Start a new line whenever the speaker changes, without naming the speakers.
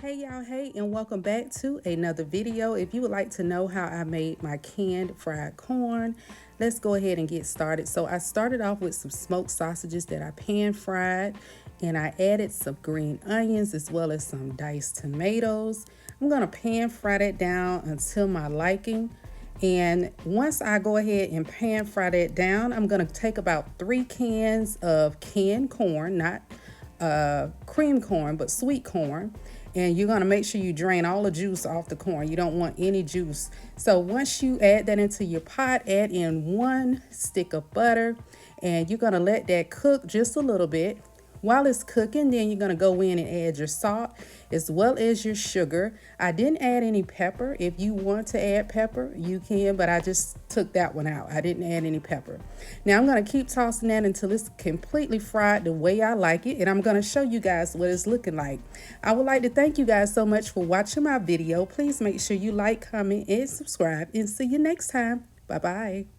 Hey y'all, hey, and welcome back to another video. If you would like to know how I made my canned fried corn, let's go ahead and get started. So I started off with some smoked sausages that I pan fried, and I added some green onions as well as some diced tomatoes. I'm gonna pan fry that down until my liking. And once I go ahead and pan fry that down, I'm gonna take about 3 cans of canned corn, not cream corn, but sweet corn. And you're going to make sure you drain all the juice off the corn. You don't want any juice. So once you add that into your pot, add in 1 stick of butter, and you're going to let that cook just a little bit. While it's cooking, then you're going to go in and add your salt as well as your sugar. I didn't add any pepper. If you want to add pepper, you can, but I just took that one out. I didn't add any pepper. Now I'm going to keep tossing that until it's completely fried the way I like it, and I'm going to show you guys what it's looking like. I would like to thank you guys so much for watching my video. Please make sure you like, comment, and subscribe, and see you next time. Bye-bye.